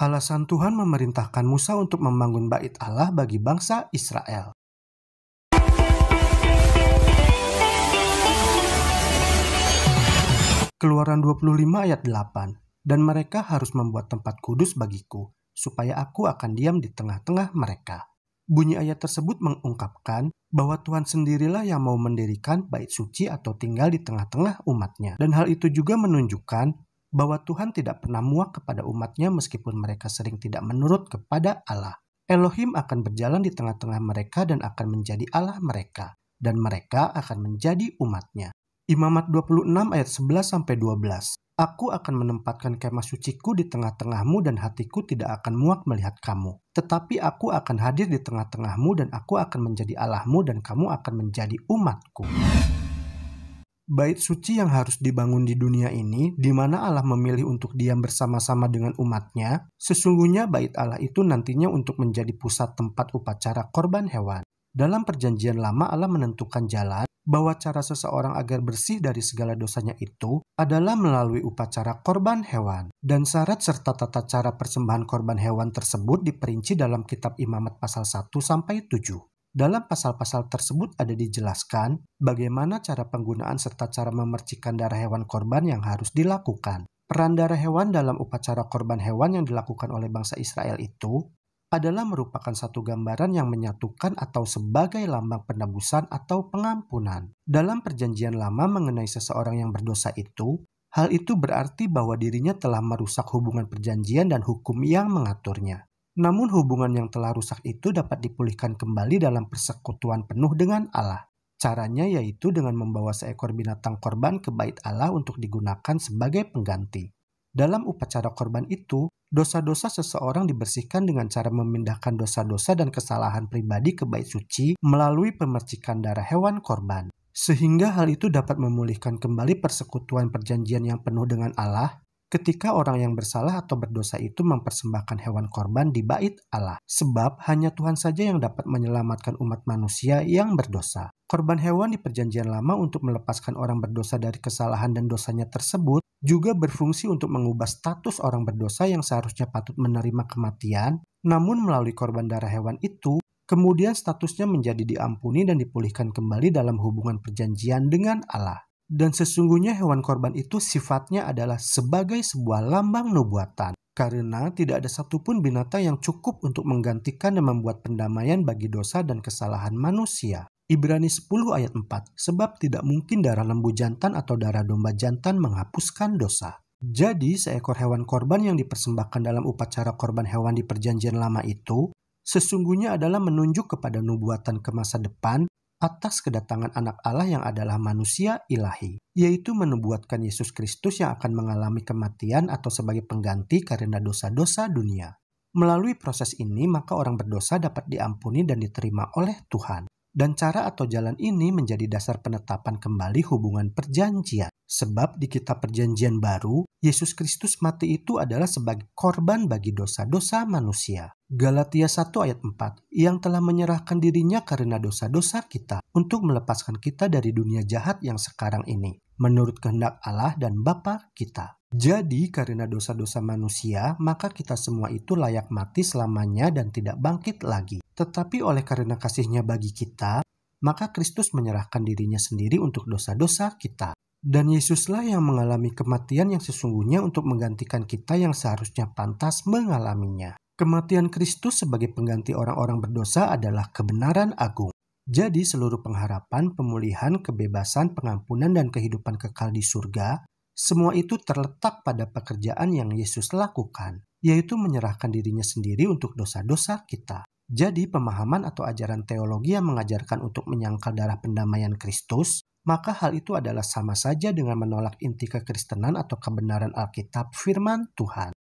Alasan Tuhan memerintahkan Musa untuk membangun bait Allah bagi bangsa Israel. Keluaran 25 ayat 8. Dan mereka harus membuat tempat kudus bagiku, supaya aku akan diam di tengah-tengah mereka. Bunyi ayat tersebut mengungkapkan bahwa Tuhan sendirilah yang mau mendirikan bait suci atau tinggal di tengah-tengah umatnya. Dan hal itu juga menunjukkan bahwa Tuhan tidak pernah muak kepada umatnya meskipun mereka sering tidak menurut kepada Allah. Elohim akan berjalan di tengah-tengah mereka dan akan menjadi Allah mereka. Dan mereka akan menjadi umatnya. Imamat 26 ayat 11-12. Aku akan menempatkan kemah suciku di tengah-tengahmu dan hatiku tidak akan muak melihat kamu. Tetapi aku akan hadir di tengah-tengahmu dan aku akan menjadi Allahmu dan kamu akan menjadi umatku. Bait suci yang harus dibangun di dunia ini, di mana Allah memilih untuk diam bersama-sama dengan umatnya, sesungguhnya bait Allah itu nantinya untuk menjadi pusat tempat upacara korban hewan. Dalam perjanjian lama Allah menentukan jalan bahwa cara seseorang agar bersih dari segala dosanya itu adalah melalui upacara korban hewan. Dan syarat serta tata cara persembahan korban hewan tersebut diperinci dalam kitab Imamat pasal 1-7. Dalam pasal-pasal tersebut ada dijelaskan bagaimana cara penggunaan serta cara memercikan darah hewan korban yang harus dilakukan. Peran darah hewan dalam upacara korban hewan yang dilakukan oleh bangsa Israel itu adalah merupakan satu gambaran yang menyatukan atau sebagai lambang penebusan atau pengampunan. Dalam perjanjian lama mengenai seseorang yang berdosa itu, hal itu berarti bahwa dirinya telah merusak hubungan perjanjian dan hukum yang mengaturnya. Namun hubungan yang telah rusak itu dapat dipulihkan kembali dalam persekutuan penuh dengan Allah. Caranya yaitu dengan membawa seekor binatang korban ke bait Allah untuk digunakan sebagai pengganti. Dalam upacara korban itu, dosa-dosa seseorang dibersihkan dengan cara memindahkan dosa-dosa dan kesalahan pribadi ke bait suci melalui pemercikan darah hewan korban. Sehingga hal itu dapat memulihkan kembali persekutuan perjanjian yang penuh dengan Allah ketika orang yang bersalah atau berdosa itu mempersembahkan hewan korban di bait Allah. Sebab hanya Tuhan saja yang dapat menyelamatkan umat manusia yang berdosa. Korban hewan di perjanjian lama untuk melepaskan orang berdosa dari kesalahan dan dosanya tersebut juga berfungsi untuk mengubah status orang berdosa yang seharusnya patut menerima kematian, namun melalui korban darah hewan itu, kemudian statusnya menjadi diampuni dan dipulihkan kembali dalam hubungan perjanjian dengan Allah. Dan sesungguhnya hewan korban itu sifatnya adalah sebagai sebuah lambang nubuatan, karena tidak ada satupun binatang yang cukup untuk menggantikan dan membuat pendamaian bagi dosa dan kesalahan manusia. Ibrani 10 ayat 4, sebab tidak mungkin darah lembu jantan atau darah domba jantan menghapuskan dosa. Jadi seekor hewan korban yang dipersembahkan dalam upacara korban hewan di perjanjian lama itu sesungguhnya adalah menunjuk kepada nubuatan ke masa depan atas kedatangan anak Allah yang adalah manusia ilahi, yaitu menubuatkan Yesus Kristus yang akan mengalami kematian atau sebagai pengganti karena dosa-dosa dunia. Melalui proses ini maka orang berdosa dapat diampuni dan diterima oleh Tuhan. Dan cara atau jalan ini menjadi dasar penetapan kembali hubungan perjanjian. Sebab di kitab perjanjian baru, Yesus Kristus mati itu adalah sebagai korban bagi dosa-dosa manusia. Galatia 1 ayat 4, yang telah menyerahkan dirinya karena dosa-dosa kita untuk melepaskan kita dari dunia jahat yang sekarang ini, menurut kehendak Allah dan Bapa kita. Jadi karena dosa-dosa manusia, maka kita semua itu layak mati selamanya dan tidak bangkit lagi. Tetapi oleh karena kasih-Nya bagi kita, maka Kristus menyerahkan dirinya sendiri untuk dosa-dosa kita. Dan Yesuslah yang mengalami kematian yang sesungguhnya untuk menggantikan kita yang seharusnya pantas mengalaminya. Kematian Kristus sebagai pengganti orang-orang berdosa adalah kebenaran agung. Jadi seluruh pengharapan, pemulihan, kebebasan, pengampunan, dan kehidupan kekal di surga, semua itu terletak pada pekerjaan yang Yesus lakukan, yaitu menyerahkan dirinya sendiri untuk dosa-dosa kita. Jadi pemahaman atau ajaran teologi yang mengajarkan untuk menyangkal darah pendamaian Kristus, maka hal itu adalah sama saja dengan menolak inti kekristenan atau kebenaran Alkitab firman Tuhan.